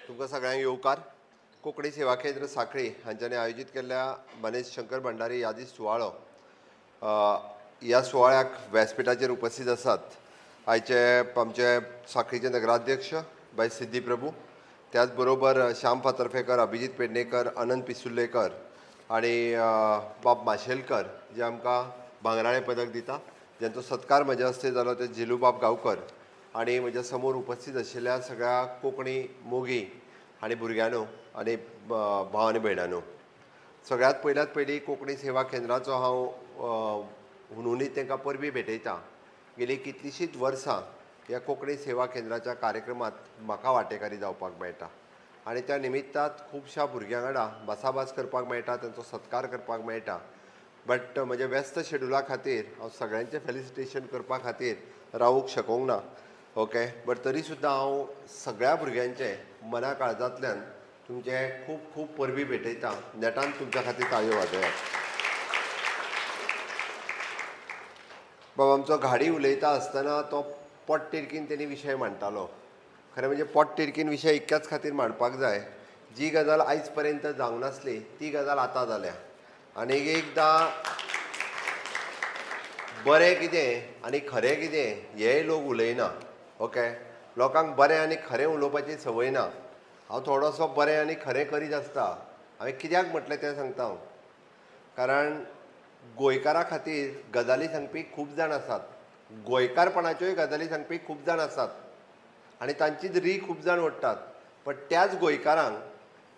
तुमकां सगळ्यांक येवकार. कोंकणी सेवा केंद्र सांखळी हांच्यांनी आयोजीत केल्ल्या मनीस शंकर भंडारी यादी सुवाळो ह्या सुवाळ्याक व्यासपीठाचेर उपस्थित आसात आयचे आमचे सांखळीचे नगराध्यक्ष बाय सिद्धी प्रभू, त्याच बरोबर श्याम फातर्फेकर, अभिजीत पेडणेकर, अनंत पिसुर्लेकर आनी बाब माशेलकर जे आमकां भांगराळें पदक दिता, जांचो सत्कार म्हज्या हस्ते जालो ते झिलू बाब गांवकर आनी म्हज्या समोर उपस्थित आशिल्ल्या सगळ्या कोंकणी मोगी आनी भुरग्यांनो आनी भाव आनी भयणांनो, सगळ्यांत पयली कोंकणी सेवा केंद्राचो हांव हुनहुनीत तांकां परबी भेटयतां. गेलीं कितलींशींच वर्सां ह्या कोंकणी सेवा केंद्राच्या कार्यक्रमांत म्हाका वांटेकारी जावपाक मेळटा आनी त्या निमित्तांत खुबश्या भुरग्यां वांगडा भासाभास करपाक मेळटा, तांचो सत्कार करपाक मेळटा. बट म्हज्या व्यस्त शेड्युला खातीर हांव सगळ्यांचें फेलिसिटेशन करपा खातीर रावूंक शकूंक ना. ओके, बट तरी सुद्दां हांव सगळ्या भुरग्यांचे मना काळजांतल्यान तुमचे खूब खूब परबी भेटयतां. नेटान तुमच्या खातीर ताळयो वाजयात. बाबा आमचो घाडी उलयता आसतना तो पोट तिडकीन तेणी विशय मांडटालो. खरें म्हणजे पोट तिडकीन विशय इतक्याच खातीर मांडपाक जाय, जी गजाल आयज पर्यंत जावंक नासली ती गजाल आतां जाल्या. आनी एकदां बरें कितें आनी खरें कितें हेय लोक उलयना. ओके, लोकांक बरें आनी खरें उलोवपाची संवय ना. हांव थोडोसो बरें आनी खरें करीत आसता. हांवें कित्याक म्हटलें तें सांगता हांव. कारण गोंयकारा खातीर गजाली सांगपी खूब जाण आसात, गोंयकारपणाच्योय गजाली सांगपी खूब जाण आसात आनी तांचीच री खूब जाण ओडटात. पण त्याच गोंयकारांक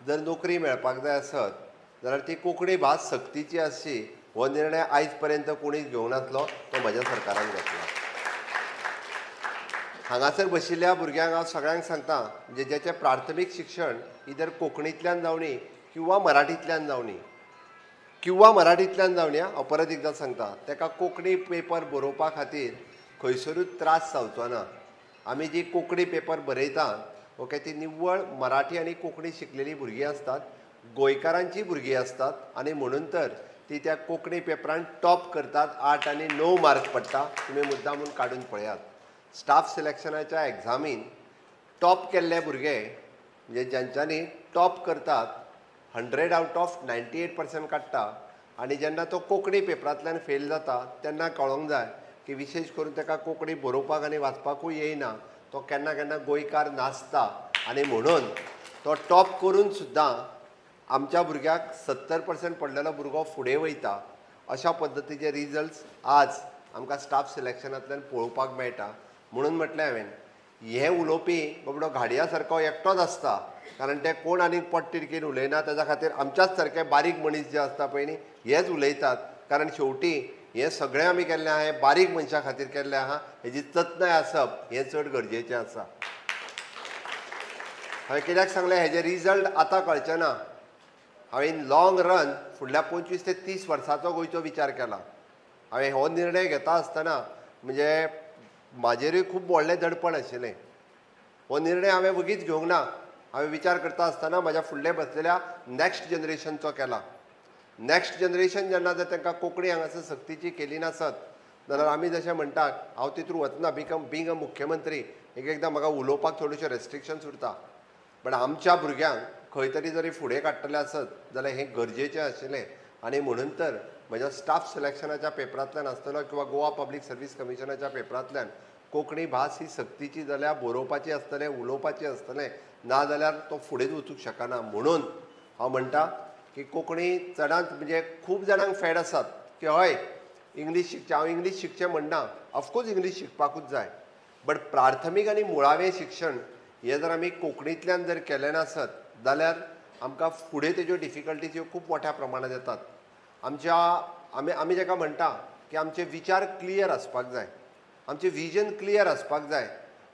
जर नोकरी मेळपाक जाय आसत जाल्यार ती कोंकणी भास सक्तीची आसची, हो निर्णय आयज पर्यंत कोणीच घेवंक नासलो, तो म्हज्या सरकारान घेतला. हांगासर बशिल्ल्या भुरग्यांक हांव सगळ्यांक सांगता, म्हणजे जेचें प्राथमीक शिक्षण इधर कोंकणींतल्यान जावनी किंवा मराठींतल्यान जावनी हांव परत एकदां सांगता, ताका कोंकणी पेपर बरोवपा खातीर खंयसरूच त्रास जावचो ना. आमी जी कोंकणी पेपर बरयतात ओके, ती निव्वळ मराठी आनी कोंकणी शिकलेलीं भुरगीं आसतात, गोंयकारांचीं भुरगीं आसतात आनी म्हणून तर ती त्या कोंकणी पेपरान टॉप करतात. 8 आनी 9 मार्क पडटा. तुमी मुद्दामून काडून पळयात. स्टाफ सिलेक्शनाच्या एग्जामीन टॉप केल्ले भुरगे म्हणजे ज्यांच्यांनी टॉप करतात 100 आउट ऑफ 98% काडटा आनी जेन्ना तो कोंकणी पेपरांतल्यान फेल जाता तेन्ना कळोंक जाय की विशेश करून ताका कोंकणी बरोवपाक आनी वाचपाकूय येयना, तो केन्ना केन्ना गोंयकार नासता आनी म्हणून तो टॉप करून सुद्दां आमच्या भुरग्याक 70% पडलेलो भुरगो फुडें वयता. अशा पद्दतीचे रिजल्ट्स आज आमकां स्टाफ सिलेक्शनांतल्यान पळोवपाक मेळटा. म्हणून म्हटलें हांवें, हे उलोवपी बाबडो घाडया सारको एकटोच आसता, कारण ते कोण आनी पोट तिडकीन उलयना. ताच्या खातीर आमच्याच सारके बारीक मनीस जे आसता पळय न्ही, हेच उलयतात. कारण शेवटी हें सगळें आमी केल्लें आहा, हें बारीक मनशा खातीर केल्लें आहा. हेजी तत्नाय आसप हें चड गरजेचें आसा. हांवें कित्याक सांगलें, हेजे रिजल्ट आतां कळचे ना. हांवें लॉंग रन फुडल्या 25 ते 30 वर्सांचो गोंयचो विचार केला. हांवें हो निर्णय घेता आसतना म्हणजे म्हाजेरूय खूब व्हडलें दडपण आशिल्लें. हो निर्णय हांवें वगीच घेवंक ना. हांवें विचार करता आसतना म्हाज्या फुडले बसलेल्या नॅक्स्ट जनरेशनचो केला. नॅक्स्ट जनरेशन जेन्ना जर तांकां कोंकणी हांगासर सक्तीची केली नासत जाल्यार आमी जशें म्हणटात, हांव तितून वचना बींग अ मुख्यमंत्री, एकदां म्हाका उलोवपाक थोडेशे रेस्ट्रिक्शन्स उरता. पण आमच्या भुरग्यांक खंय तरी जरी फुडें काडटले आसत जाल्यार हें गरजेचें आशिल्लें. आनी म्हणून तर म्हज्या स्टाफ सिलेक्शनाच्या पेपरांतल्यान आसतलो किंवा गोवा पब्लीक सर्वीस कमिशनाच्या पेपरांतल्यान कोंकणी भास ही सक्तीची जाल्यार बरोवपाची आसतलें, उलोवपाचें आसतलें, ना जाल्यार तो फुडेंच वचूंक शकना. म्हणून हांव म्हणटा की कोंकणी चडांत म्हणजे खूब जाणांक फेड आसात की हय इंग्लीश शिकचें. हांव इंग्लीश शिकचें म्हणना, ऑफकोर्स इंग्लीश शिकपाकूच जाय, बट प्राथमीक आनी मुळावें शिक्षण हें जर आमी कोंकणींतल्यान जर केलें नासत जाल्यार आमकां फुडें तेज्यो डिफिकल्टीज ह्यो खूब मोठ्या प्रमाणांत येतात. आमी जाका म्हणटा की आमचे विचार क्लियर आसपाक जाय, आमचें विजन क्लियर आसपाक जाय.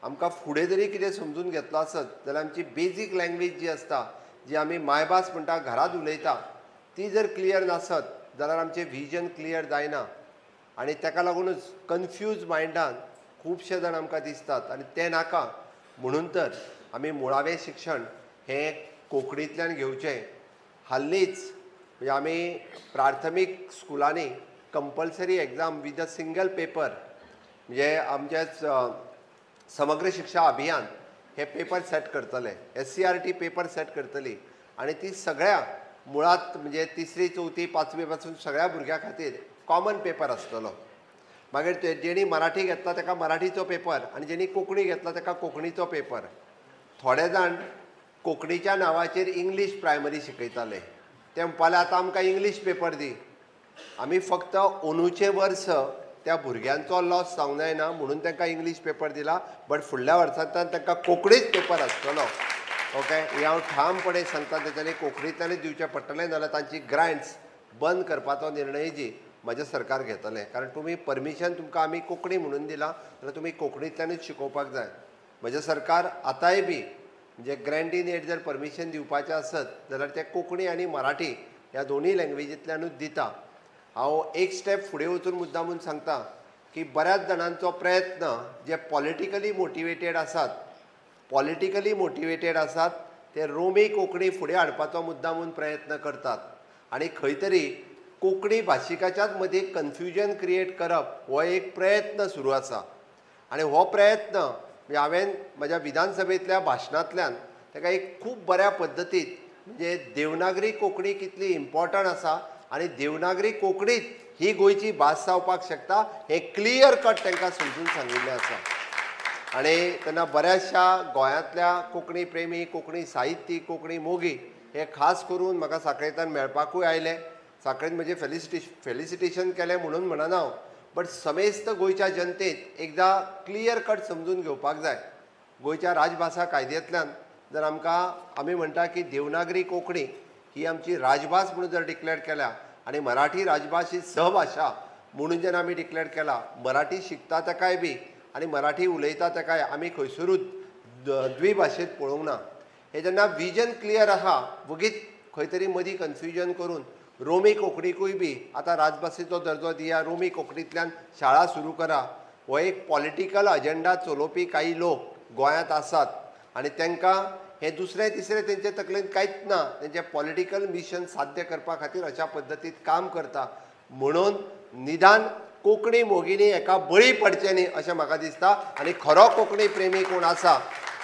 आमकां फुडें जरी कितें समजून घेतलो आसत जाल्यार आमची बेजीक लँग्वेज जी आसता, जी आमी मायभास म्हणटा घरांत उलयता, ती जर क्लियर नासत जाल्यार आमचें विजन क्लियर जायना. आनी ताका लागूनच कन्फ्यूज मायंडान खुबशे जाण आमकां दिसतात आनी तें नाका. म्हणून तर आमी मुळावें शिक्षण हें कोंकणींतल्यान घेवचें. हाल्लींच म्हणजे आमी प्राथमीक स्कुलांनी compulsory exam with a single paper म्हणजे आमचें समग्र शिक्षा अभियान हे पेपर सेट करतले, SCRT पेपर सेट करतली आणि ती सगळ्या मुळात म्हणजे 3री 4थी 5वी पासून सगळ्या भुरग्यां खातीर कॉमन पेपर आसतलो. मागीर जेणी मराठी घेतला ताका मराठीचो पेपर आनी जेणी कोंकणी घेतला ताका कोंकणीचो पेपर. थोडे जाण कोंकणीच्या नांवाचेर इंग्लीश प्रायमरी शिकयताले, ते म्हणपाले आतां आमकां इंग्लीश पेपर दी. आमी फक्त अंदूचें वर्स त्या भुरग्यांचो लॉस जावंक जायना म्हणून तांकां इंग्लीश पेपर दिला, बट फुडल्या वर्सांतल्यान तांकां कोंकणीच पेपर आसतलो. ओके, हे हांव ठामपणे सांगता. तेच्यांनी कोंकणींतल्यानच दिवचें पडटलें, नाल्यार तांची ग्रांट्स बंद करपाचो निर्णय जी म्हजें सरकार घेतलें. कारण तुमी परमिशन तुमकां आमी कोंकणी म्हणून दिलां जाल्यार तुमी कोंकणींतल्यानच शिकोवपाक जाय. म्हजें सरकार आतांय बी म्हणजे ग्रँड इन एड जर परमिशन दिवपाचें आसत जाल्यार ते कोंकणी आनी मराठी ह्या दोनूय लँग्वेजींतल्यानूच दिता. हांव एक स्टेप फुडें वचून मुद्दामून सांगता की बऱ्याच जाणांचो प्रयत्न जे पॉलिटिकली मोटिवेटेड आसात ते रोमी कोंकणी फुडें हाडपाचो मुद्दामून प्रयत्न करतात आनी खंय तरी कोंकणी भाशिकाच्याच मदीं कन्फ्युजन क्रिएट करप हो एक प्रयत्न सुरू आसा. आनी हो प्रयत्न म्हणजे हांवें म्हज्या विधानसभेंतल्या भाशणांतल्यान ताका एक खूब बऱ्या पद्दतीन म्हणजे देवनागरी कोंकणी कितली इम्पॉर्टंट आसा आनी देवनागरी कोंकणीत ही गोंयची भास जावपाक शकता हें क्लियर कट तांकां समजून सांगिल्लें आसा. आनी तेन्ना बऱ्याचशा गोंयांतल्या कोंकणी प्रेमी, कोंकणी साहित्यीक, कोंकणी मोगी हे खास करून म्हाका सांखळेंतल्यान मेळपाकूय आयले. सांखळेन म्हजें फेलिसिटेशन केलें म्हणून म्हणना हांव, बट समेस्त गोंयच्या जनतेक एकदां क्लियर कट समजून घेवपाक जाय. गोंयच्या राजभासा कायद्यांतल्यान जर आमी म्हणटा की देवनागरी कोंकणी ही आमची राजभास म्हणून जर डिक्लेअर केल्या आनी मराठी राजभास ही सहभाशा म्हणून जेन्ना आमी डिक्लेअर केला, मराठी शिकता ताकाय बी आनी मराठी उलयता ताकाय आमी खंयसरूच द्विभाशेत पळोवंक ना. हे जेन्ना विजन क्लियर आहा, वगीच खंय तरी मदीं कन्फ्युजन करून रोमी कोंकणीकूय बी आतां राजभासेचो दर्जो दिया, रोमी कोंकणींतल्यान शाळा सुरू करा, हो एक पॉलिटिकल अजेंडा चलोवपी काही लोक गोंयांत आसात आनी तांकां हे दुसरें तिसरें तेंचे तकलेंत कांयच ना. तेंचें पॉलिटिकल मिशन साध्य करपा खातीर अशा पद्दतीन काम करता. म्हणून निदान कोंकणी मोगिनी हेका बळी पडचें न्ही अशें म्हाका दिसता. आनी खरो कोंकणी प्रेमी कोण आसा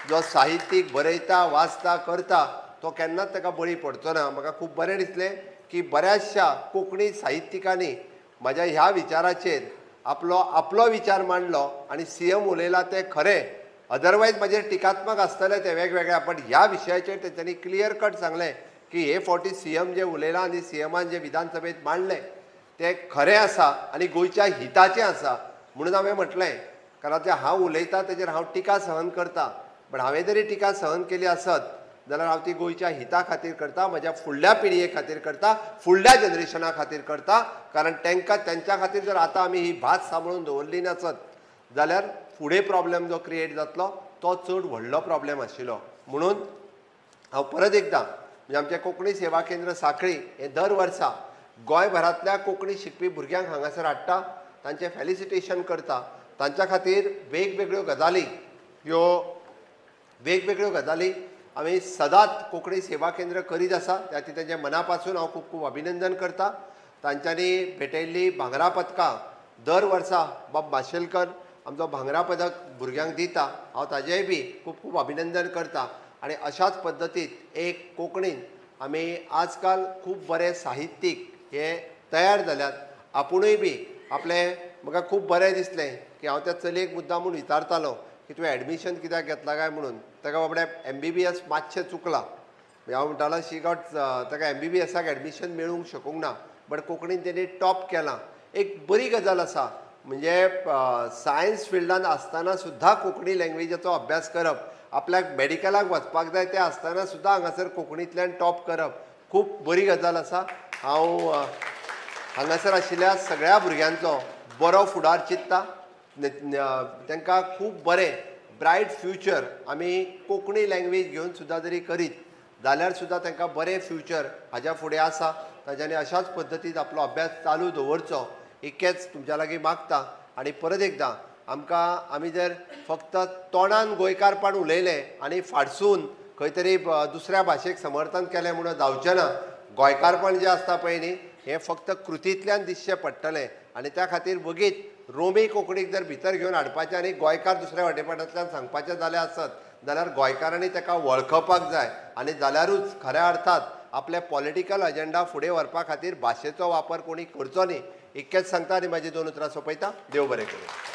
जो साहित्यीक बरयता, वाचता, करता, तो केन्नाच ताका बळी पडचो ना. म्हाका खूब बरें दिसलें की बऱ्याचशा कोंकणी साहित्यिकांनी म्हाज्या ह्या विचाराचेर आपलो विचार मांडलो आनी CM उलयला ते खरें. अदरवायज म्हाजेर टिकात्मक आसतले ते वेगवेगळ्या, बट ह्या विशयाचेर तेंच्यांनी क्लियर कट सांगलें की हे फावटी CM जे उलयलां आनी CMान जे विधानसभेंत मांडलें ते खरें आसा आनी गोंयच्या हिताचें आसा. म्हणून हांवें म्हटलें, कारण ते हांव उलयतां तेजेर हांव टिका सहन करतां, पण हांवें जरी टिका सहन केली आसत जाल्यार हांव ती गोंयच्या हिता खातीर करता, म्हज्या फुडल्या पिळये खातीर करता, फुडल्या जनरेशना खातीर करता. कारण तेंच्या खातीर जर आतां आमी ही भास सांबाळून दवरली नासत जाल्यार फुडें प्रॉब्लेम जो क्रिएट जातलो तो चड व्हडलो प्रॉब्लेम आशिल्लो. म्हणून हांव परत एकदां म्हणजे आमचें कोंकणी सेवा केंद्र सांखळी हें दर वर्सा गोंयभरांतल्या कोंकणी शिकपी भुरग्यांक हांगासर हाडटा, तांचें फेलिसिटेशन करता. तांच्या खातीर वेगवेगळ्यो गजाली आमी सदांच कोंकणी सेवा केंद्र करीत आसा. त्या खातीर तेंचें मना पासून हांव खूब खूब अभिनंदन करता. तांच्यांनी भेटयल्लीं भांगरा पदकां दर वर्सा बाब माशेलकर आमचो भांगरा पदक भुरग्यांक दिता, हांव ताजेंय बी खूब खूब अभिनंदन करता. आनी अशाच पद्दतीन एक कोंकणीन आमी आजकाल खूब बरे साहित्यीक हे तयार जाल्यात. आपुणूय बी आपलें म्हाका खूब बरें दिसलें की हांव त्या चलयेक मुद्दामून विचारतालो की तुवें एडमिशन कित्याक घेतलां काय म्हणून. ताका बाबड्या MBBS मातशें चुकलां. हांव म्हणटालो ताका MBBSाक एडमिशन मेळूंक शकूंक ना, बट कोंकणीन तेणी टॉप केलां. एक बरी गजाल आसा म्हणजे सायन्स फिल्डान आसतना सुद्धा कोंकणी लँग्वेजीचो अभ्यास करप, आपल्याक मेडिकलाक वचपाक जाय तें आसतना सुद्धा हांगासर कोंकणींतल्यान टॉप करप खूब बरी गजाल आसा. हांव हांगासर आशिल्ल्या सगळ्या भुरग्यांचो बरो फुडार चिंत्ता. तांकां खूब बरें ब्रायट फ्युचर आमी कोंकणी लँग्वेज घेवन सुद्दां जरी करीत जाल्यार सुद्दां तांकां बरें फ्युचर हाज्या फुडें आसा. तांच्यांनी अशाच पद्दतीन आपलो अभ्यास चालू दवरचो इतकेंच तुमच्या लागीं मागता. आनी परत एकदां आमी जर फक्त तोंडान गोंयकारपण उलयलें आनी फाटसून खंय तरी दुसऱ्या भाशेक समर्थन केलें म्हणून जावचें ना. गोंयकारपण जें आसता पळय न्ही हें फक्त कृतींतल्यान दिसचें पडटलें. आनी त्या खातीर वगीच रोमी कोंकणीक जर भितर घेवन हाडपाचें आनी गोंयकार दुसऱ्या वाटेपणांतल्यान सांगपाचें जालें आसत जाल्यार गोंयकारांनी ताका वळखपाक जाय आनी जाल्यारूच खऱ्या अर्थात आपल्या पॉलिटिकल अजेंडा फुडें व्हरपा खातीर भाशेचो वापर कोणी करचो न्ही इतकेंच सांगता आनी म्हाजी 2 उतरां सोंपयता. देव बरें करूं.